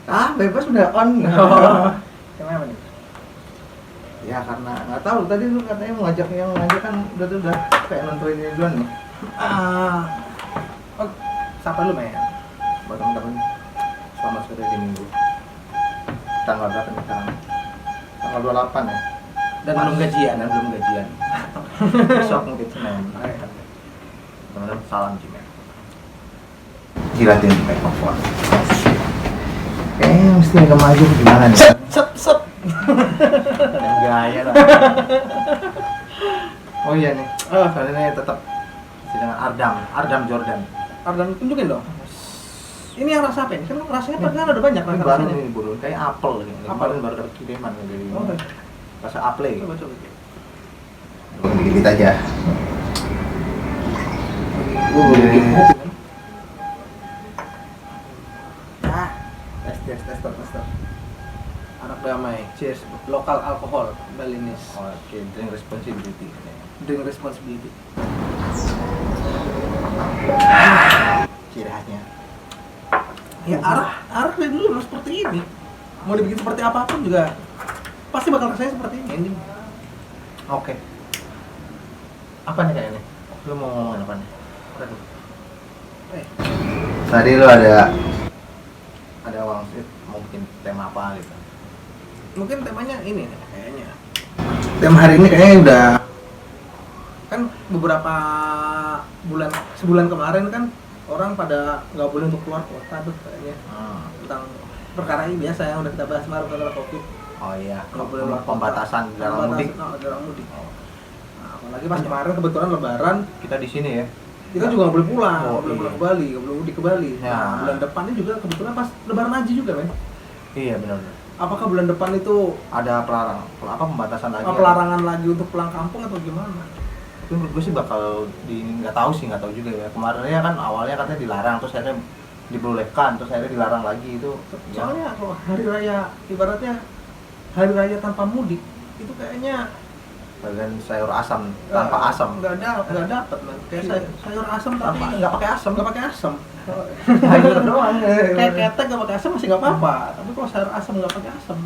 Bebas udah on. Kenapa nih? Ya karena nggak tahu tadi lu katanya mau ngajak kan udah kayak nentuin ini duluan nih. Oh, siapa lu men? Buat temen-temen selamat sore di minggu. Tanggal berapa nih sekarang? Tanggal 28 ya. Dan belum gajian. Besok mungkin Senin. Teman-teman salam Cimen. Jilatin mikrofon. Mesti agak maju gimana nih? Sep. Dan gaya lah. Oh iya nih. Kali ini tetap dengan Ardam Jordan. Ardam tunjukin dong. Ini yang rasa apa ini? Kan rasanya kan ada banyak Ini rasa baru rasanya. nih buru, kayak apel nih. Kemarin baru dapat kiriman dari rasa apel. Coba. Dikit aja. Tester. Anak damai. Cheers. Lokal alkohol Balinese. Oke, drink responsibility. Drink responsibility. Ciri khasnya. Ya arah dari dulu memang seperti ini. Mau dibikin seperti apapun juga pasti bakal rasanya seperti ini. Oke. Apa nih kayaknya? Lu mau ngomongin apa nih? Tadi lu ada wangsit mau bikin tema apa gitu? Mungkin temanya ini nih, kayaknya. Tema hari ini kayaknya udah kan beberapa sebulan kemarin kan orang pada nggak boleh untuk keluar kota tuh kayaknya. Tentang perkara ini biasa yang udah kita bahas kemarin tentang Covid. Oh iya, Nggak boleh keluar pembatasan dalam mudik. Dalam mudik. Nah, apalagi pas kemarin kebetulan Lebaran Kita di sini ya. kita juga nggak boleh pulang, Oh, nggak boleh iya. pulang ke Bali, nggak boleh mudik ke Bali. Ya. Nah, bulan depannya juga kebetulan pas Lebaran Haji juga, men. Iya benar. Apakah bulan depan itu Ada pembatasan lagi? pelarangan lagi untuk pulang kampung atau gimana? Tapi menurut gue sih bakal nggak tahu juga ya. Kemarinnya kan awalnya katanya dilarang, terus akhirnya dibolehkan, terus akhirnya dilarang lagi itu. Soalnya kalau hari raya ibaratnya hari raya tanpa mudik itu kayaknya Bagian sayur asam tanpa asam. nggak dapet man. Kayak sayur asam tapi Nggak pakai asam. nggak pakai asam. Sayur doang. Kayak ketek nggak pakai asam masih nggak apa-apa, tapi kalau sayur asam nggak pakai asam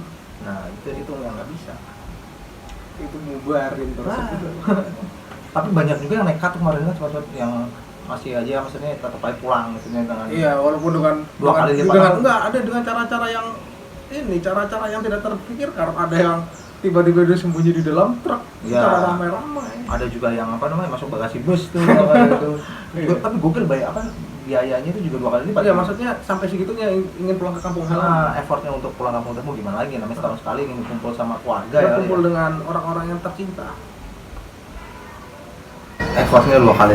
Nah itu nggak bisa. Itu bubarin terus. tapi banyak juga yang nekat tuh kemarin kan, cepat yang masih aja maksudnya tetap aja pulang maksudnya dengan Iya, walaupun dengan Dua kali lipat. dengan enggak ada dengan cara-cara yang cara-cara yang tidak terpikirkan. Ada yang tiba-tiba dia sembunyi di dalam truk, Iya. cara ramai-ramai. ada juga yang masuk bagasi bus tuh itu. Tapi gokil biayanya itu juga 2 kali lipat. Iya, maksudnya sampai segitunya ingin pulang ke kampung halaman. Effortnya untuk pulang kampung mau gimana lagi, namanya setahun sekali ingin kumpul sama keluarga ya. Berkumpul dengan orang-orang yang tercinta. Effortnya 2 kali.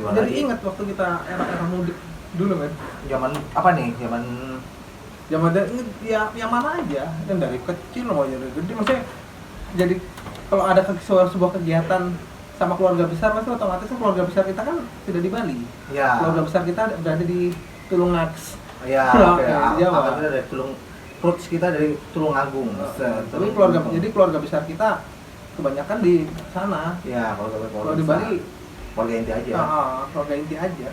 Jadi ingat waktu kita era mudik dulu kan. Zaman apa nih? Zaman Ya mana aja, yang dari kecil mau dari gede, maksudnya jadi kalau ada sebuah kegiatan sama keluarga besar, pasti otomatis keluarga besar kita kan tidak di Bali. ya. Keluarga besar kita berada di Tulungagung. Ya, Jawa. kita dari roots kita dari Tulungagung. Tapi keluarga besar kita kebanyakan di sana. Ya, Kalau di Bali keluarga inti aja. Keluarga inti aja.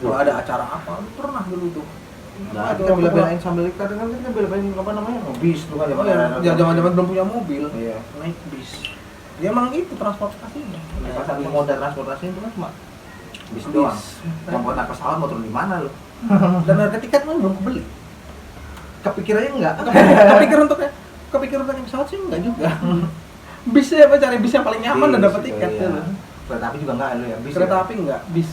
Kalau ada acara apa, pernah dulu tuh. Nah, kita bela-belain sambil kadang kita bela-belain apa namanya? Bis tuh kan Zaman-zaman belum punya mobil, Iya. naik bis. Ya emang itu transportasinya. Pasar moda transportasi itu kan cuma bis doang. Yang buat naik pesawat mau turun di mana lo? Dan harga tiket mah belum kebeli. Kepikirannya enggak? Kepikir untuk naik pesawat sih enggak juga. Bisnya apa, cari bis yang paling nyaman dan dapat tiket iya. tuh. Kereta api juga enggak lo ya? Bis Kereta ya? api enggak, bis.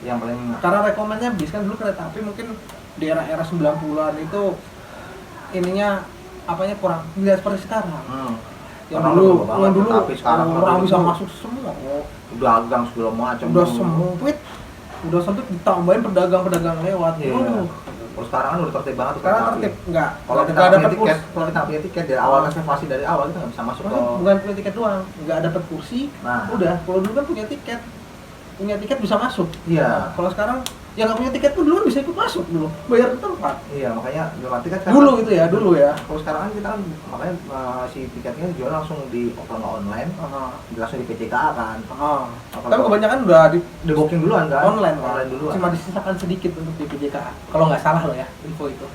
Yang paling Karena rekomennya bis kan dulu kereta api mungkin di era-era 90-an itu ininya apanya kurang tidak seperti sekarang. Yang dulu orang bisa masuk semua. dagang segala macam. Udah sempit ditambahin pedagang-pedagang lewat. Iya. Kalau sekarang kan udah tertib banget. Sekarang tertib enggak. Kalau kita Enggak punya dapat tiket, kursi. kalau kita punya tiket dari awal reservasi dari awal kita nggak bisa masuk ke. Bukan punya tiket doang, enggak dapat kursi. Nah. Udah, kalau dulu kan punya tiket bisa masuk. Iya. Nah, kalau sekarang yang nggak punya tiket pun dulu kan bisa ikut masuk dulu, bayar ke tempat. Iya, makanya berarti kan Dulu itu ya, dulu ya. Kalau sekarang kan kita kan makanya si tiketnya dijual langsung di online, langsung di PCKA kan. Tapi kebanyakan udah di booking duluan kan? online Online duluan. Cuma disisakan sedikit untuk di PJKA. Kalau nggak salah loh ya, info itu.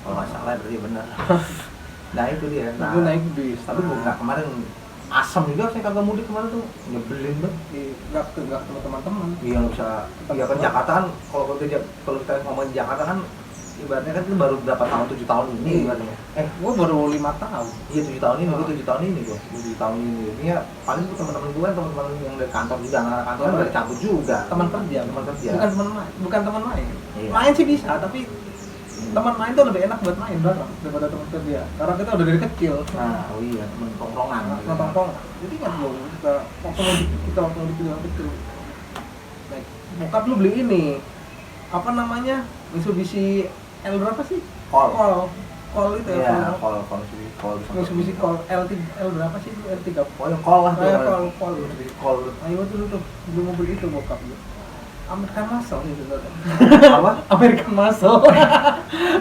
kalau nggak salah berarti bener. Nah itu dia. Nah, Gue naik bis. tapi gue nggak kemarin asam juga saya kagak mudik kemarin tuh nyebelin banget. Nggak ketemu teman-teman. Iya nggak bisa. Iya kan Jakarta kan kalau kita ngomongin Jakarta kan ibaratnya kan itu baru berapa tahun 7 tahun ini ibaratnya. Gue baru 5 tahun. Iya 7 tahun ini, gue 7 tahun ini gue 7 tahun ini. Ini ya paling tuh teman-teman gue kan teman-teman yang dari kantor juga, anak kantor kan dari cabut juga. Teman kerja. Bukan teman main. Iya. Main sih bisa, tapi teman main tuh lebih enak buat main bareng daripada teman kerja. Karena kita udah dari kecil. Nah, oh iya teman tongkrongan. Nongkrong. Jadi kan lo kita waktu mau di itu. Naik. Bokap lu beli ini. Apa namanya? Mitsubishi L berapa sih? Call itu ya. Iya, call. Mitsubishi Call L berapa sih itu? L3. Oh, yang call lah tuh. Call. Call. Ayo dulu tuh beli mobil itu bokap lu. American Muscle sih sebenarnya. Apa? American Muscle.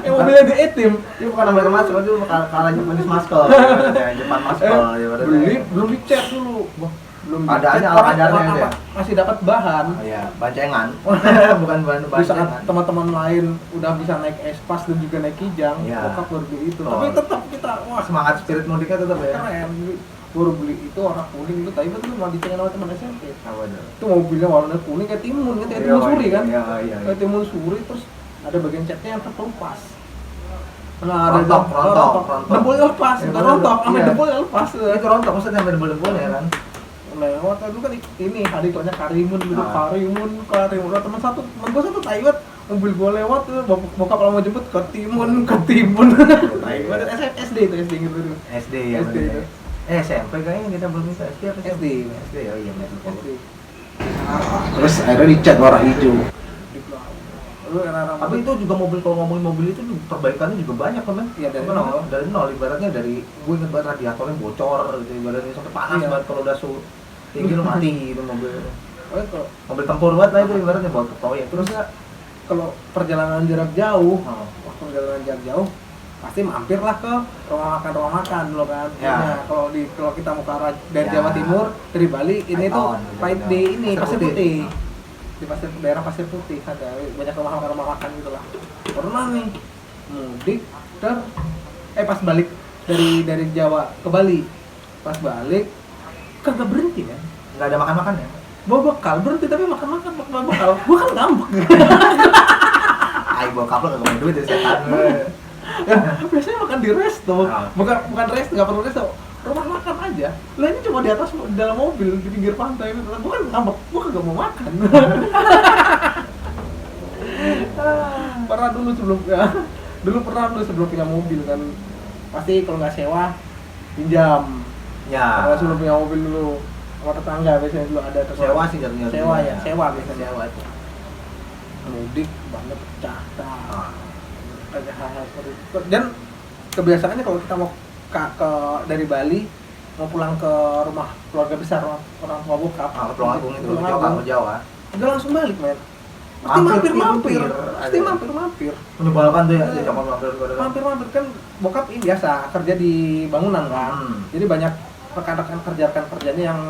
Yang mobilnya di etim. Ini bukan American Muscle, itu kalah Japanese Muscle. Jepang Muscle. Beli belum dicek dulu. Belum Ada dicek. aja ala-kadarnya itu ya? Masih dapat bahan. Oh iya, bancengan. Bukan bahan Di saat bancengan. teman-teman lain udah bisa naik Espas dan juga naik Kijang, Iya. bokap baru beli itu. Oh. Tapi tetap kita wah Semangat spirit mudiknya tetap ya. keren. Baru beli itu warna kuning itu, tapi itu mau dicengin sama teman SMP. Apa itu? Itu mobilnya warna kuning kayak timun, kan kayak Iya, timun suri kan? Iya. Kayak timun suri, terus ada bagian catnya yang terkelupas. Nah, Rontok. dempulnya lepas, Iya, bukan rontok, iya. sampai dempulnya lepas. Itu rontok maksudnya sampai dempul-dempulnya kan. Lewat dulu kan ini hari tuanya Karimun gitu, Ah. Karimun. Nah, teman gua satu Taiwan, mobil gua lewat tuh, bokap kalau mau jemput ke Timun. Taiwan SD itu SD gitu tuh. SD ya. SD itu. SMP kayaknya kita belum bisa SD apa SD. SD oh iya betul. SD. Terus akhirnya dicat warna hijau. Lu anak-anak Tapi itu juga mobil, kalau ngomongin mobil itu juga perbaikannya juga banyak kan, men? Iya, dari Apa nol. namanya? Dari nol, ibaratnya dari gue inget banget radiatornya bocor gitu, ibaratnya sampai panas Iya. banget kalau udah tinggi lu mati gitu mobil. Oh, kalau Mobil tempur banget lah itu ibaratnya buat proyek. Terus ya kalau perjalanan jarak jauh, oh, waktu perjalanan jarak jauh pasti mampirlah ke rumah makan dulu kan. Ya. Nah, kalau kita mau ke arah dari Ya. Jawa Timur dari Bali ini tuh Paiton, di ini Pasir Pasir Putih. Putih. Di daerah Pasir Putih ada banyak rumah makan gitu lah. Pernah nih mudik pas balik dari Jawa ke Bali. Pas balik kagak berhenti kan. nggak ada makan-makan ya? Bawa bekal berhenti tapi makan bekal. Gua kan ngambek. Ay, bokap lo nggak punya duit ya setan. Ya, biasanya makan di resto, Ah. bukan resto, nggak perlu resto, rumah makan aja. Lah ini cuma di atas di dalam mobil di pinggir pantai gitu. Gua kan ngambek, gua kagak mau makan. Pernah dulu sebelum punya mobil kan, pasti kalau nggak sewa pinjam. Ya. Kalau sebelum punya mobil dulu sama tetangga biasanya dulu ada Sewa sih jatuhnya. sewa ya, sewa biasanya. Sewa itu. Mudik banyak pecah. Ah. Ada hal-hal seperti itu. Dan kebiasaannya kalau kita mau ke dari Bali mau pulang ke rumah keluarga besar orang tua bokap, Pulau Agung itu, Pulau Jawa, Agung, Jawa. udah langsung balik men. Pasti Mampir, mampir, ada. mampir. Menyebalkan tuh ya, Iya. Jawa mampir. Mampir kan bokap ini biasa kerja di bangunan kan. Jadi banyak rekan-rekan kerjanya yang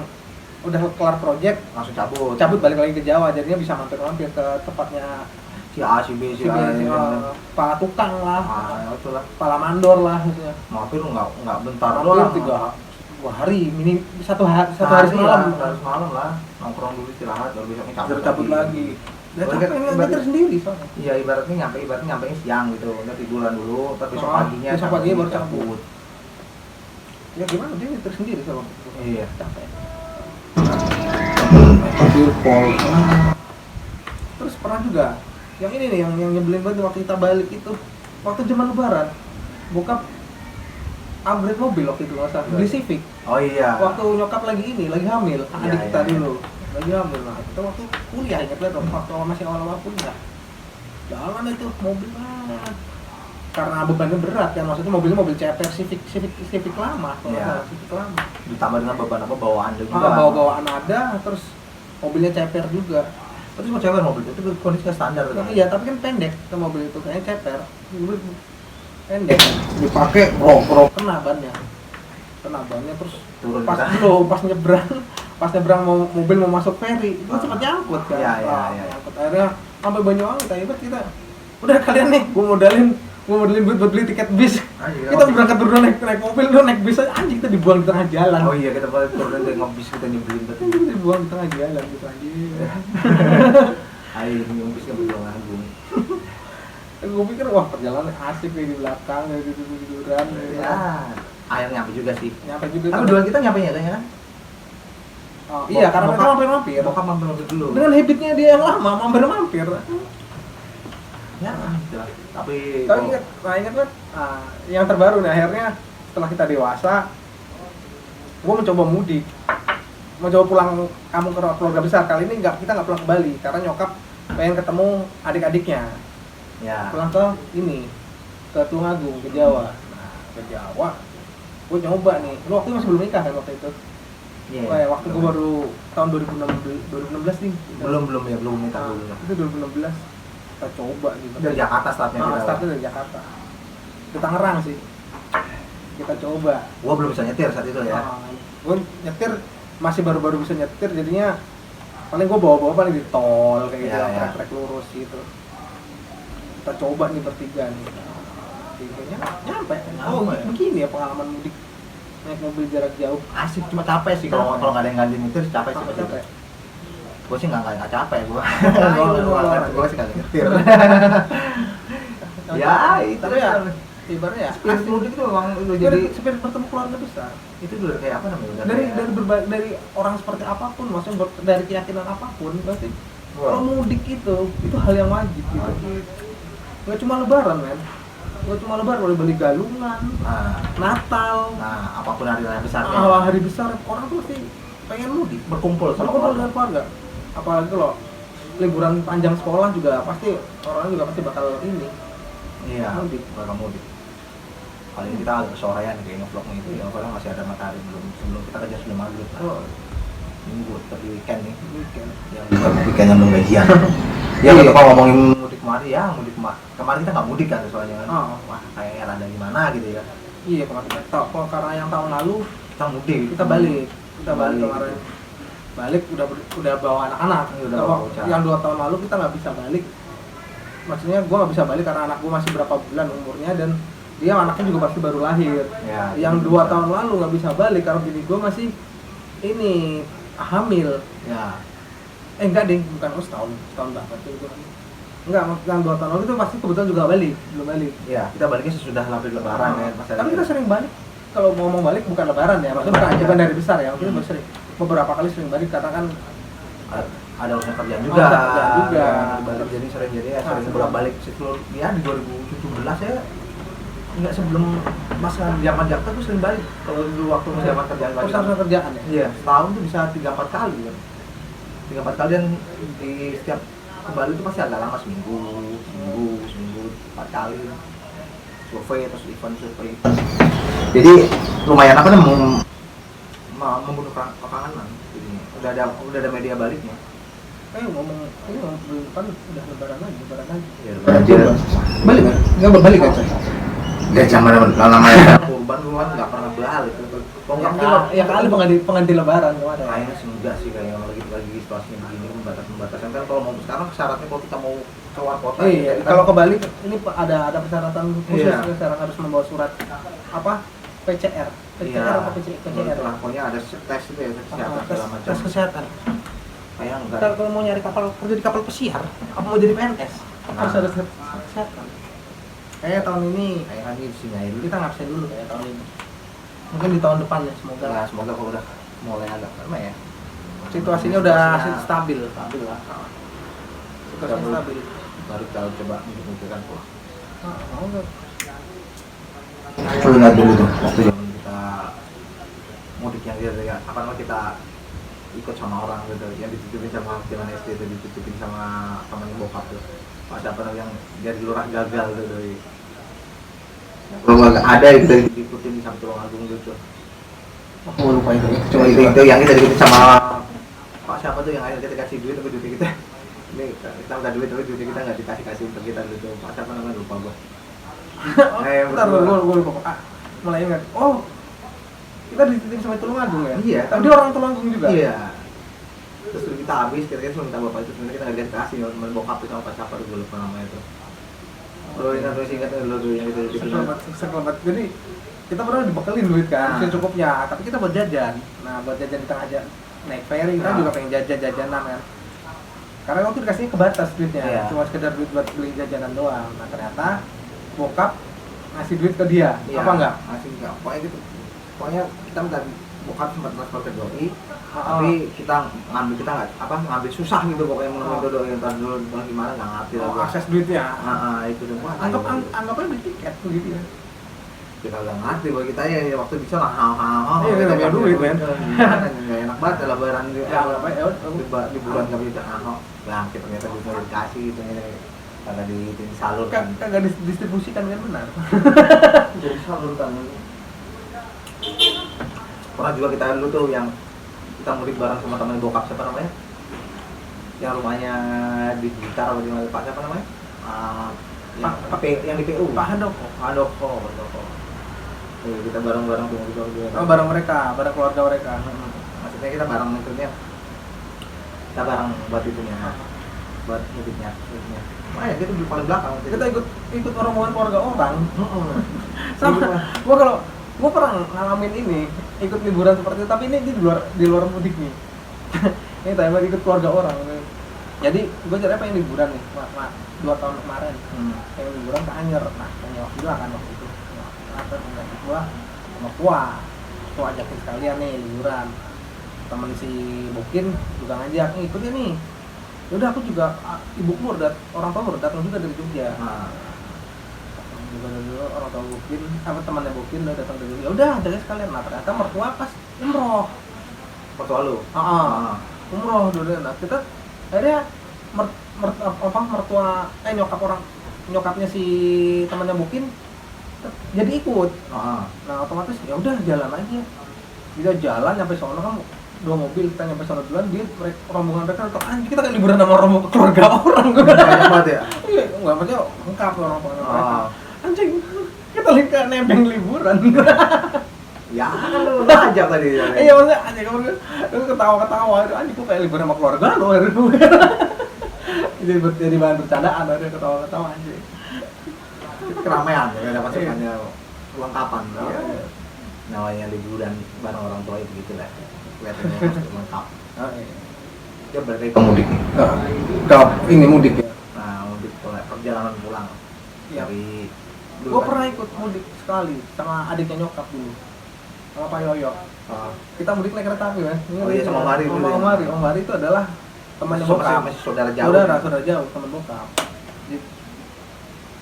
udah kelar project Langsung cabut balik lagi ke Jawa, jadinya bisa mampir ke tempatnya si A, si B, si A. kepala tukang lah, Itulah. kepala mandor lah gitu ya. Mampir nggak bentar Mampir doang. 2 hari, satu hari semalam. Harus malam lah, nongkrong dulu istirahat, baru besoknya Cabut lagi. Dan Ibarat- capek nyetir sendiri soalnya. Iya, ibaratnya nyampe siang gitu, udah tiduran dulu, tapi besok paginya baru cabut. Ya gimana dia nyetir sendiri soalnya. Iya. Capek. Terus pernah juga yang ini nih yang nyebelin banget waktu kita balik itu, waktu zaman lebaran bokap upgrade mobil waktu itu nggak salah, beli Civic. Oh iya. Waktu nyokap lagi hamil, adik Iya, kita iya. dulu lagi hamil. Nah kita waktu kuliah, ingat banget waktu masih awal-awal kuliah, jalan itu mobil banget karena bebannya berat kan, maksudnya mobilnya mobil CPR Civic lama, kalau Iya. nggak salah, Civic lama. Ditambah dengan beban apa bawaan juga. Bawa-bawaan ada, terus mobilnya CPR juga. Terus mau cewek mobil itu kondisinya standar kan? Iya, tapi kan pendek ke mobil itu, kayaknya CPR pendek, dipakai bro kena bannya terus Turun pas kita. dulu pas nyebrang mobil mau masuk ferry itu sempat nyangkut kan. Iya. Nyangkut akhirnya sampai Banyuwangi kita udah kalian nih gua modalin Gua modalin duit buat beli tiket bis. Anjing, Kita berangkat berdua naik mobil, lu naik bis aja, anjing kita dibuang di tengah jalan. Oh iya, kita balik turun dari ngobis kita nyebelin banget. Kita dibuang di tengah jalan gitu anjing. Ayo ngobis ke Tulung Agung. Gue pikir wah perjalanan asik kayak di belakang kayak gitu-gituan. Ya, akhirnya nyampe juga sih. Nyampe juga. Tapi duluan kita nyampe ya kayaknya kan? Oh, iya, karena mereka mampir-mampir. Bokap mampir dulu. Dengan habitnya dia yang lama, mampir-mampir. Ya, udah. Tapi Kau ingat kan yang terbaru nih akhirnya setelah kita dewasa, gue mencoba mudik, mencoba pulang kampung ke keluarga besar. Kali ini kita nggak pulang ke Bali karena nyokap pengen ketemu adik-adiknya, ya. pulang ke ke Tulungagung, ke Jawa. Nah, ke Jawa, gue nyoba nih. Lu waktu itu masih belum nikah kan waktu itu? Iya. Wah, waktu gue baru tahun 2016 nih. Belum minta Nah, dulu. itu 2016 kita coba gitu. Dari Jakarta startnya kita. Startnya dari Jakarta. Ke Tangerang sih. Kita coba. Gua belum bisa nyetir saat itu ya. Gue nyetir masih baru-baru bisa nyetir, jadinya paling gue bawa-bawa paling di tol kayak gitu, Ya. trek lurus gitu. Kita coba nih bertiga nih. Tiganya nyampe. Oh, Nyampe. begini ya pengalaman mudik naik mobil jarak jauh. Asik, cuma capek sih kalau nggak ada yang ganti nyetir capek sih. Capek. Gue sih nggak capek gue. Ayo, Gue sih nggak nyetir. Ya, itu tapi ya ibaratnya ya spirit mudik itu memang udah jadi jadi spirit bertemu keluarga besar. itu udah kayak apa namanya? Udah Dari kayak- dari orang seperti apapun, maksudnya dari keyakinan apapun, berarti Wah. kalau mudik itu hal yang wajib gitu. Nggak cuma lebaran men, nggak cuma lebaran, boleh beli galungan, Natal, apapun hari raya besar. hari besar, orang tuh pasti pengen mudik, Berkumpul sama berkumpul keluarga. dengan keluarga. Apalagi kalau liburan panjang sekolah juga pasti orang juga pasti bakal ini. Iya, Mudik. bakal mudik. Paling kita agak kesorean kayak ngevlog gitu ya, karena masih ada matahari sebelum kita kerja sebelum maghrib. Oh, Minggu tapi weekend nih. weekend. Yang bukan weekend yang belum gajian. Ya Iya. kita kalau ngomongin mudik kemarin ya, kemarin kita nggak mudik kan soalnya kan. Oh. Wah, kayak rada gimana gitu ya. Iya kemarin kalau karena yang tahun lalu Kita mudik. kita balik Balik. kemarin balik udah bawa anak-anak. Iya, udah Kalau bawa bocah. yang 2 tahun lalu kita nggak bisa balik, maksudnya gue nggak bisa balik karena anak gue masih berapa bulan umurnya dan dia anaknya juga pasti baru lahir. Ya, Yang itu 2 bisa. tahun lalu nggak bisa balik karena bini gue masih ini hamil. Ya. Enggak deh, bukan setahun banget tuh gue. Enggak, yang 2 tahun lalu itu pasti kebetulan juga belum balik. Ya, kita baliknya sesudah hampir lebaran ya, pas Tapi kita sering balik. Kalau mau balik bukan lebaran ya, maksudnya bukan dari besar ya. Maksudnya sering beberapa kali sering balik karena kan ada urusan kerjaan juga. Ada kerjaan juga. Ya, balik jadi sering bolak-balik setelah ya di 2017 ya. Enggak sebelum masa zaman Jakarta tuh sering balik. Kalau dulu waktu zaman kerjaan balik. harus kerjaan ya. Iya, setahun tuh bisa 3-4 kali kan. 3-4 kali dan di setiap kembali itu pasti agak lama seminggu, 4 kali. Survei terus event survei. Jadi lumayan apa namanya membunuh kekangenan. Jadi udah ada media baliknya. Ngomong ini bulan depan udah lebaran lagi. Ya, Balik kan? Enggak balik kan? Gak zaman namanya kurban kan nggak pernah balik. Kalau nggak mungkin Ya kali pengganti lebaran kemarin. kayaknya sih enggak sih kayak lagi situasinya begini kan batasan kan kalau mau sekarang syaratnya kalau kita mau keluar kota. Iya, kita kalau ke Bali ini ada persyaratan khusus Iya. sekarang harus membawa surat apa? PCR. PCR apa PCR? pokoknya ada tes itu ya kesehatan segala macam. Tes kesehatan. Kayak enggak. Ntar kalau mau nyari kerja di kapal pesiar, apa mau jadi PNS? Harus ada tes kesehatan. Kayak tahun ini Kayak kan di sini aja dulu. kita ngabsen dulu kayak tahun ini. Mungkin di tahun depan ya semoga Nah, semoga kalau udah mulai agak lama ya. situasinya udah Situasinya stabil. lah. Situasinya stabil. Baru kita coba mikir-mikirkan pulang. Mau nggak? Lu ingat dulu tuh waktu zaman kita mudik yang dia apa namanya kita ikut sama orang gitu yang dititipin sama zaman SD itu dititipin sama temannya bokap tuh pas apa namanya yang jadi lurah gagal tuh dari kalau nggak ada itu diikutin di Tulung Agung gitu. Aku lupa itu. Cuma itu yang kita diikutin sama Pak siapa tuh yang akhirnya kita kasih duit tapi duit kita ini kita nggak duit tapi duit kita nggak dikasih untuk kita gitu. Pak siapa namanya lupa gua. Bentar, gue lupa. Mulai ingat. Oh, kita dititipin sama Tulungagung ya? Iya. Tapi dia orang Tulungagung juga? Iya. Terus duit kita habis, kira-kira cuma minta bapak itu sebenarnya kita nggak dikasih sama teman bokap itu sama Pak siapa gue lupa namanya itu. Lo ingat lo dulu yang itu sekelebat. Jadi kita pernah dibekelin duit kan, secukupnya, tapi kita buat jajan. Nah, buat jajan di tengah aja naik ferry, kita juga pengen jajanan kan. Karena waktu dikasihnya kebatas duitnya, cuma sekedar duit buat beli jajanan doang. Nah, ternyata bokap ngasih duit ke dia, apa enggak? Ngasih enggak, pokoknya gitu. Pokoknya kita minta bokap sempat transfer ke doi, tapi kita ngambil susah gitu pokoknya mau doi entar dulu gimana nggak ngerti lah. Akses duitnya. Itu semua. Anggapnya beli tiket begitu ya. Kita nggak ngerti bahwa kita ya waktu bisa lah kita punya duit kan. Nggak enak banget lah lebaran liburan nggak bisa bangkit ternyata duitnya dikasih gitu ya. Kagak disalurkan. Kagak didistribusikan kan benar. Jadi salurkan. Pernah juga kita dulu tuh yang kita mudik bareng sama teman bokap siapa namanya? Yang rumahnya di Blitar atau di mana Pak siapa namanya? Yang di PU. Pak Handoko. Kita bareng-bareng tuh gitu. Bareng mereka, bareng keluarga mereka. Maksudnya kita bareng maksudnya kita bareng buat itunya. Buat mudiknya. Makanya kita di paling belakang. Kita ikut rombongan keluarga orang. Sama. Gua pernah ngalamin ini, ikut liburan seperti itu, tapi ini di luar mudik nih. Ini tanya ikut keluarga orang. Jadi gue ceritanya pengen liburan nih, 2 tahun kemarin. Pengen liburan ke Anyer. Nah, pengen villa kan waktu itu. Gua sama gua ajakin sekalian nih liburan. Temen si Bukin juga ngajak, ikutnya nih. Yaudah aku juga, ibu keluar orang tua datang juga dari Jogja. Juga dulu orang tua Bukin, temannya Bukin udah datang dari Jogja. Yaudah ajakin sekalian. Nah ternyata mertua pas umroh. Mertua lu? Umroh dulu. Nah kita akhirnya nyokapnya si temannya Bukin jadi ikut. Nah otomatis ya udah jalan aja. Kita jalan sampai sono kan 2 mobil, kita nyampe sono duluan, dia rombongan mereka datang, anjing kita kayak liburan sama rombongan keluarga orang. Banyak banget ya? Iya, enggak maksudnya lengkap orang-orang mereka. Anjing, kita nebeng liburan. Ya kan lu ngajak tadi. Iya maksudnya anjing kamu ketawa-ketawa, anjing kok kayak liburan sama keluarga lo. Jadi bahan bercandaan, ada ketawa-ketawa anjing. Keramaian ya, dapat semuanya lengkapan. Namanya liburan bareng orang tua itu gitu lah. Kelihatannya lengkap. Dia berarti ke mudik nih. Ini mudik ya. Nah, mudik perjalanan pulang. Dari gua pernah ikut mudik sekali sama adiknya nyokap dulu. Sama Pak Yoyo. Kita mudik naik kereta api kan. Sama Om Mari dulu. Om Mari itu adalah temannya bokap. Masih saudara jauh. Saudara jauh, teman bokap.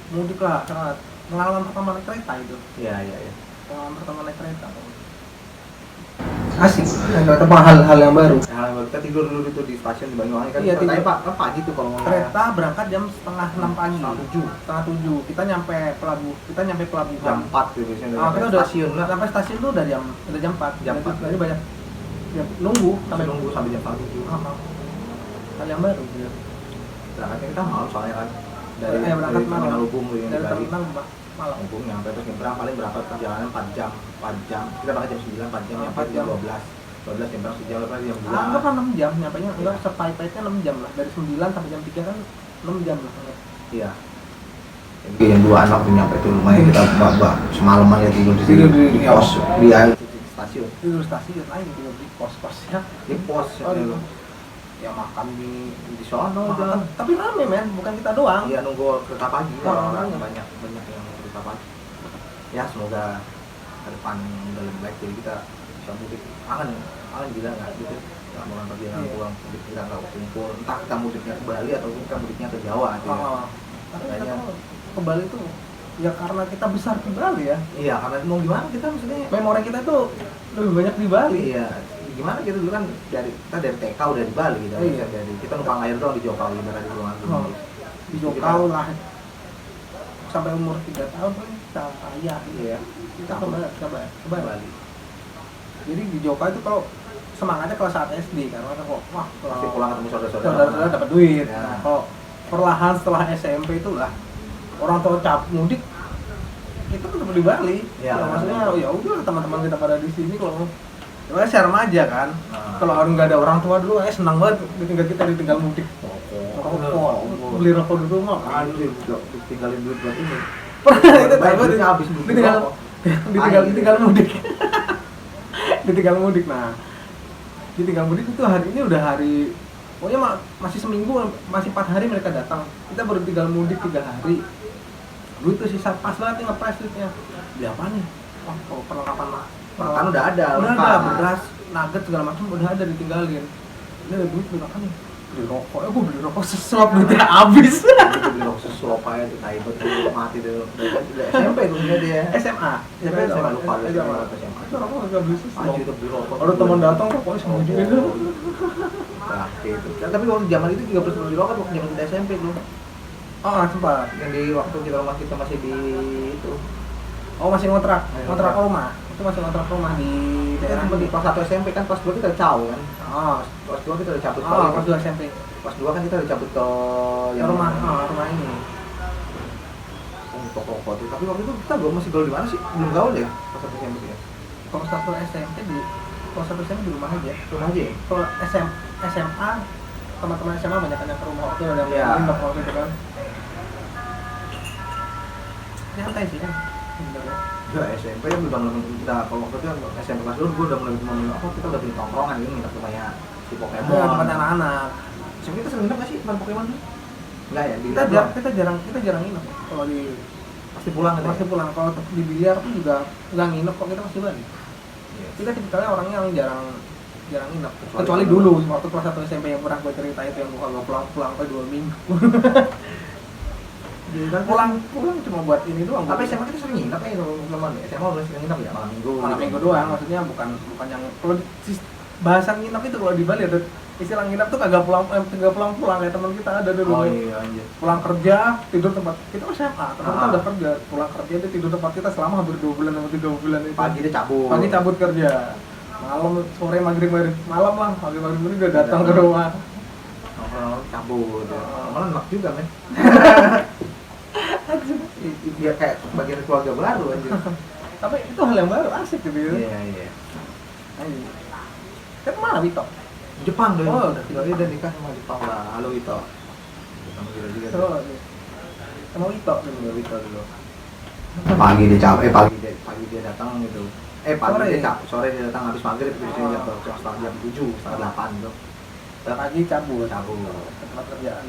Mudik lah, sangat pengalaman pertama naik kereta itu. Iya. Pengalaman pertama naik kereta. Asik, ternyata hal yang baru. Kita tidur dulu itu di stasiun di Banyuwangi kan. Iya, tidur. Pagi tuh kalau mau. Kereta berangkat jam 5:30 pagi. Setengah 7. Kita nyampe pelabuhan. Jam 4 gitu biasanya. Kita udah stasiun lah. Sampai stasiun tuh udah jam 4. Jam 4. Jadi banyak nunggu sampai jam 7. Hal yang baru gitu. Berangkatnya kita malam soalnya kan. Dari Terminal Ubung dari terminal malam. Ubung nyampe terus nyebrang paling berapa perjalanan 4 jam. Kita berangkat jam 9, 4 jam, nyampe jam 12 nyebrang sejauh berapa jam 2. Anggaplah 6 jam, nyampainya enggak sepait-paitnya 6 jam lah. Dari 9 sampai jam 3 kan 6 jam lah. Iya. Jadi yang 2 anak tuh nyampe tuh lumayan kita semalaman ya tidur di pos di stasiun. Tidur stasiun lain tidur di pos-posnya. Di pos. Ya makan di sono aja. Tapi rame men, bukan kita doang. Iya nunggu kereta pagi. Orang banyak yang kereta pagi. Ya semoga ke depan udah lebih baik jadi kita bisa mudik. Angan gila nggak gitu. Nggak mau perjalanan pulang mudik kita nggak kumpul. Entah kita mudiknya ke Bali atau kita mudiknya ke Jawa aja. Tapi kita ke Bali tuh ya karena kita besar di Bali ya. Iya karena mau gimana kita maksudnya. Memori kita tuh lebih banyak di Bali. Iya. Gimana kita dulu kan kita dari TK udah di Bali gitu. Iya. Dari kita numpang air doang di Jokau ibarat di ruang gini. Di Jokau lah sampai umur 3 tahun kan kita ayah. Iya. Kita ke Bali. Jadi di Jokau itu kalau semangatnya kelas 1 SD karena kok pasti pulang ketemu saudara-saudara dapat duit. Ya. Nah, kalau perlahan setelah SMP itulah orang tua mudik kita tetap di Bali. Ya, maksudnya ya udah teman-teman kita pada di sini kalau saya remaja kan. Kalau orang nggak ada orang tua dulu, senang banget ditinggal mudik. beli rokok di rumah kan. Anjir, tinggalin duit buat ini. Itu tahu Duitnya habis beli ditinggal rokok. ditinggal mudik. Ditinggal mudik. Nah, ditinggal mudik itu hari ini udah hari pokoknya masih seminggu, masih 4 hari mereka datang. Kita baru tinggal mudik 3 hari. Duit tuh sisa pas banget nih ngepres duitnya. Beli apa nih? Wah, kalau perlengkapan Makan udah ada, udah lengkap. ada, beras, nugget segala macam udah ada ditinggalin. Ini ada duit beli apa nih? Beli rokok, gue beli rokok sesuap duitnya habis. Itu beli rokok sesuap aja tuh, tai betul mati dulu. Udah SMP tuh dia. SMA. SMA lupa lu SMA. SMA. Itu rokok enggak beli sesuap. Anjir itu beli rokok. Ada teman datang rokoknya sama dia. Nah, gitu. Tapi waktu zaman itu juga belum beli rokok waktu zaman kita SMP tuh. Oh, sempat. Yang di waktu rumah kita masih di itu. Oh, masih ngontrak Ngontrak. rumah. Itu masih ngontrak rumah di Kita daerah sempat di kelas 1 SMP kan, kelas 2 kita udah caw kan. Oh, Kelas 2 kita udah cabut kelas 2 SMP. Kelas 2 kan kita udah cabut ke Rumah ini. Toko-toko tuh. Tapi waktu itu kita masih gaul di mana sih? Belum gaul ya? Kelas 1 SMP ya. Kalau 1 SMP kalau 1 SMP di rumah aja. Rumah aja ya? Kalau SMA teman-teman SMA banyak yang ke rumah waktu ada yang Iya. nginep waktu itu kan. Nyantai sih kan. Sebenarnya. Ya SMP kan udah mulai kita kalau waktu itu SMP kelas 2 gue udah mulai kita udah punya tongkrongan gitu nginep rumahnya si Pokemon. Iya, teman anak-anak. SMP kita sering nginep nggak sih teman Pokemon? Enggak ya, Kita jarang nginep kalau di pasti pulang gitu. masih pulang. Kalau di biliar pun juga nggak nginep kok, kita masih balik. Iya. Kita tipikalnya orangnya yang jarang nginep. Kecuali Kecuali kalau- dulu waktu kelas 1 SMP yang pernah gue cerita itu yang gue kagak pulang ke 2 minggu. Jadi kan pulang cuma buat ini doang. tapi buat- SMA kita sering nginep ya teman-teman. SMA udah sering nginep ya malam minggu. malam gitu. minggu doang, maksudnya bukan yang kalau bahasa nginep itu kalau di Bali ada istilah nginep tuh kagak pulang kayak teman kita ada dulu. Oh iya anjir. Pulang kerja tidur tempat kita SMA, teman kita Ah. udah kerja, pulang kerja dia tidur tempat kita selama hampir 2 bulan atau 3 bulan itu. Pagi dia cabut. Pagi cabut kerja, malam sore maghrib malam lah maghrib ini udah datang ke rumah. Nongkrong cabut. Ya. Ah. Malah enak juga men. Dia kayak bagian keluarga baru anjir. Tapi itu hal yang baru, asik gitu ya. Iya iya. Anjir. Kan mana Wito? Jepang deh. Oh, udah. Dia udah nikah sama Jepang lah. Halo Ito. Sama kita juga. tuh. Terus sama Wito dulu. Halo Ito dulu. Pagi dia datang gitu. Sore. Sore dia datang habis maghrib itu jam 7, setengah 8 gitu. Pagi cabut Cabut. ke tempat kerjaan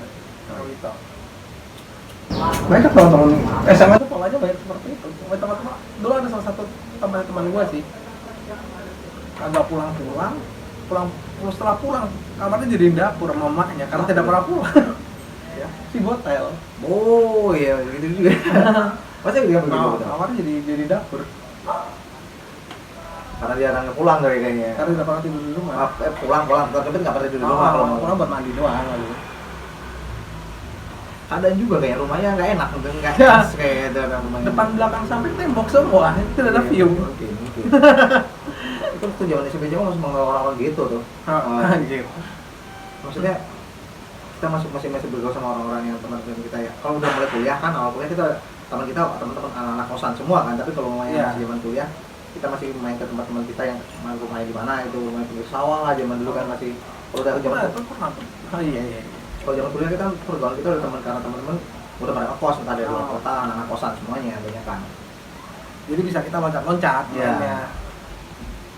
sama Wito. Banyak teman-teman SMA itu polanya banyak seperti itu. Teman-teman dulu ada salah satu teman gue sih agak pulang setelah pulang kamarnya jadi dapur sama mamanya karena tidak pernah pulang. Ya. Si botel. Oh iya gitu juga. Masa dia begitu? Betul? Kamarnya jadi dapur Karena dia jarang pulang kayaknya. karena tidak pernah tidur di rumah. Pulang, tapi nggak pernah tidur di rumah kalau pulang buat mandi doang lalu. Kadang juga kayak rumahnya nggak enak, nggak Ya. pas kayak ada rumahnya. Depan belakang samping tembok semua, tidak ada view. Mungkin. Itu tuh zaman SMP Jawa masih mengenal orang-orang gitu tuh. Anjir. Maksudnya kita masih bergaul sama orang-orang yang teman-teman kita ya. Kalau udah mulai kuliah kan, awal kuliah kita teman-teman anak-anak kosan semua kan. Tapi kalau main Iya. masih zaman kuliah, kita masih main ke tempat-teman kita yang rumahnya di mana itu, main pinggir sawah lah zaman dulu kan masih. Kalau udah zaman Oh iya. kalau zaman kuliah kita pergaulan kita udah teman-teman udah pada kos, entah dari luar kota, anak kosan semuanya banyak kan. Jadi bisa kita loncat-loncat Iya. mainnya.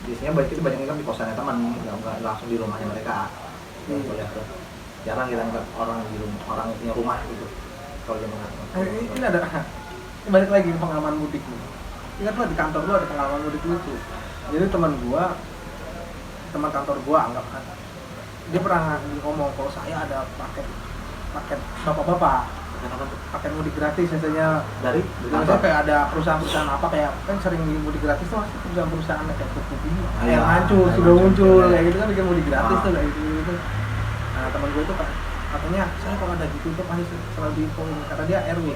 Biasanya kita banyak nginep di kosannya teman, nggak langsung di rumahnya mereka. Kalau kuliah tuh jarang kita nginep orang di rumah, orang yang punya rumah gitu. Kalau zaman Ini ada balik lagi ke pengalaman mudik nih. Ingat lo di kantor gua ada pengalaman mudik lucu. Jadi teman kantor gua anggap kan dia pernah ngomong kalau saya ada paket bapak-bapak paket mudik gratis biasanya dari biasanya kayak ada perusahaan-perusahaan apa kayak kan sering di mudik gratis tuh masih perusahaan-perusahaan kayak pupuk ini Iya, yang hancur yang sudah hancur, muncul iya. kayak gitu kan bikin mudik gratis Ah. tuh kayak gitu. Nah teman gue itu katanya saya kalau ada gitu tuh pasti selalu diinfoin karena dia RW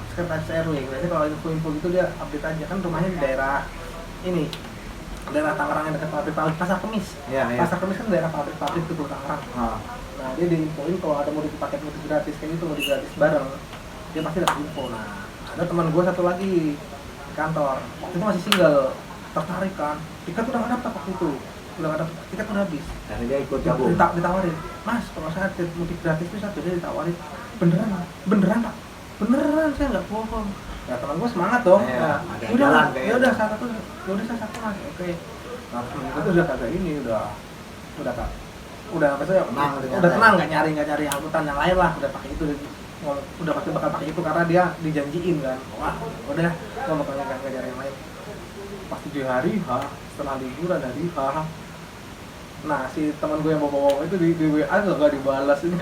sekretaris RW biasanya kalau info gitu dia update aja kan rumahnya di daerah ini daerah Tangerang yang dekat pabrik Pasar Kemis. Iya. Pasar Kemis kan daerah pabrik tuh Tangerang. Ah. Nah dia diinfoin kalau ada mudik paket mudik gratis kayak gitu mudik gratis bareng dia pasti dapat info. Nah ada teman gue satu lagi di kantor waktu itu masih single tertarik kan tiket udah nggak dapat waktu itu udah nggak dapet tiket udah habis. Dan dia ikut gabung. Ditawarin, Mas kalau saya mudik gratis itu satu dia ditawarin, beneran Pak, beneran saya nggak bohong. Ya teman gue semangat dong. Ya, Ya, ada udah, jalan, ya udah satu, ya udah saya satu Mas, oke. Nah temen gue tuh udah kagak ini, udah kak, udah apa sih? Udah tenang, nggak nyari angkutan yang lain lah, udah pakai itu, udah pasti bakal pakai itu karena dia dijanjiin kan. Wah, udah, gua bakal nggak nyari yang lain. Pas 7 hari, setelah liburan dari nah si teman gue yang bawa itu di WA nggak dibalas, ini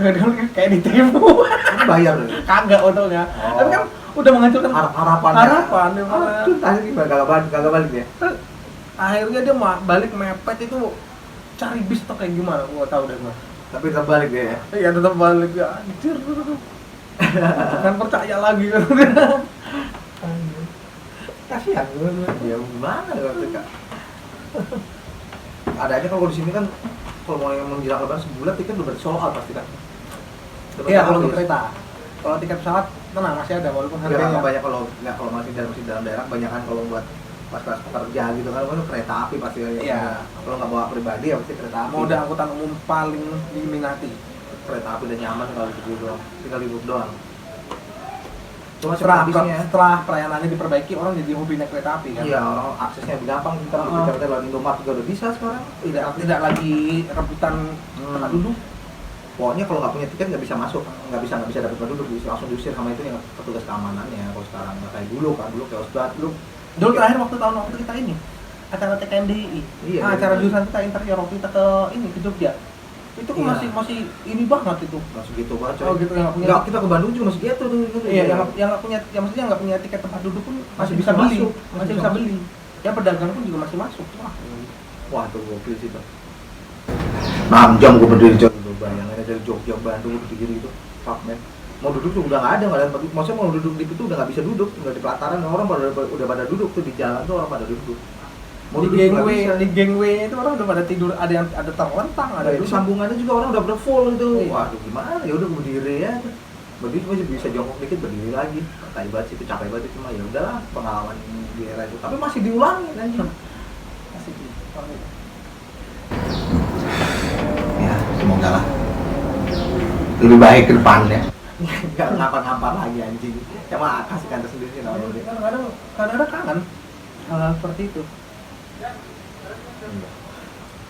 kayak ditipu. Kan bayar loh. Kagak untungnya. Tapi kan udah menghancurkan harapan. Dia malah. Itu tadi kagak balik ya. Akhirnya dia balik mepet itu cari bis atau kayak gimana, gua tahu deh gua. Tapi tetap balik dia ya. Iya tetap balik ya, anjir. Kan percaya lagi kan. Kasihan gue. Ya gimana waktu Kak. Ada aja kalau di sini kan kalau mau yang menjelang lebaran sebulan tiket udah sold out pasti kan. Iya kalau untuk kereta. Kalau tiket pesawat tenang masih ada walaupun harganya banyak kalau masih dalam daerah banyak kan kalau buat pas pekerja gitu kan kereta api pasti ya. Iya. Kalau nggak bawa pribadi ya pasti kereta api. Moda angkutan umum paling diminati. Kereta api dan nyaman kalau gitu doang. Tinggal duduk doang. Cuma setelah pelayanannya diperbaiki orang jadi hobi naik kereta api kan. Iya, orang aksesnya lebih gampang. Kita kita lewat Indomaret juga udah bisa sekarang. Tidak lagi rebutan tempat duduk. Pokoknya kalau nggak punya tiket nggak bisa masuk, nggak bisa dapat tempat duduk, bisa langsung diusir sama itu yang petugas keamanannya. Kalau sekarang nggak kayak dulu kan, dulu chaos banget dulu Terakhir waktu kita ini acara TKMDI, iya, acara jurusan kita interior waktu kita ke Jogja, itu kan masih ini banget itu. Masih gitu banget. Oh gitu yang nggak kita ke Bandung juga masih gitu tuh. Iya yang nggak punya, yang maksudnya nggak punya tiket tempat duduk pun masih bisa beli, masih bisa beli. Ya pedagang pun juga masih masuk. Wah tuh gokil sih tuh. 6 jam gue berdiri coba bayangin dari Jogja Bandung berdiri itu, fuck man. Mau duduk tuh udah nggak ada, maksudnya mau duduk di itu udah nggak bisa duduk, nggak di pelataran orang udah pada duduk tuh di jalan tuh orang pada duduk. Mau di gangway itu orang udah pada tidur, ada terlentang, ada itu sambungannya juga orang udah full itu. Iya. Waduh gimana ya udah berdiri ya. Berdiri masih bisa jongkok dikit berdiri lagi. Tai banget sih itu capek banget cuma ya udahlah pengalaman di era itu. Tapi masih diulangi anjir. Masih diulangi. Ya semoga lah lebih baik ke depannya. Nggak ngampar lagi anjing. Cuma kasih kantor sendiri namanya. Kadang-kadang kangen hal seperti itu.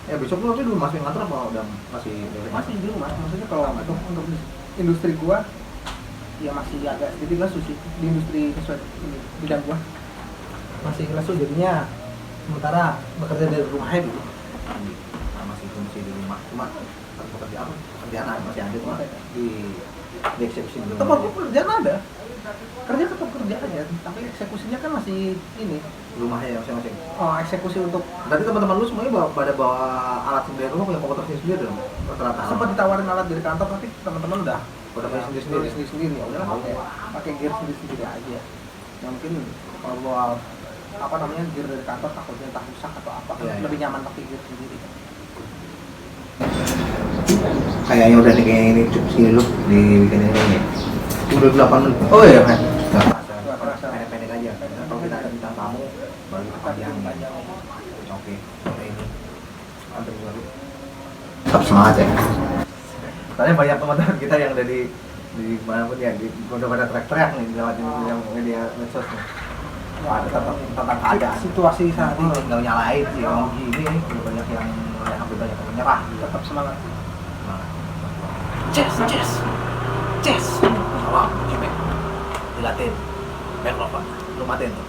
Ya besok lu dulu masih ngantor apa udah masih di rumah? Maksudnya kalau untuk industri gua ya masih agak sedikit lesu sih di industri sesuai bidang gua. Masih lesu jadinya sementara bekerja dari rumahnya dulu. Masih di rumah. Cuma harus bekerja apa? Pekerjaan masih ada cuma di eksekusi dulu. Tempat pekerjaan ada. Kerja tetap kerja aja, tapi eksekusinya kan masih ini. Rumahnya ya masing-masing. Oh, eksekusi untuk. Berarti teman-teman lu semuanya bawa alat sendiri, rumah punya komputer sendiri dong? Rata-rata. Sempat ditawarin alat dari kantor tapi teman-teman udah pada punya sendiri. Ya udahlah pakai gear sendiri aja. Ya mungkin kalau bawa apa namanya gear dari kantor takutnya entah rusak atau apa, lebih nyaman pakai gear sendiri. Kayaknya udah nih kayak ini cukup sini lu dibikin ini. Udah 8 menit. Oh iya kan. Enggak terasa. Pendek-pendek aja. Kalau kita ada bintang tamu baru panjang. Oke. Ini. Ada baru. Tetap semangat ya. Soalnya banyak teman-teman kita yang dari di mana pun ya udah pada teriak-teriak nih lewatin media medsos nih. Ada tentang keadaan Situasi saat ini nggak nyalain sih kalau gini udah banyak yang hampir banyak yang menyerah. tetap semangat. Salam, Jimek. Dilatin. Back lu matiin tuh.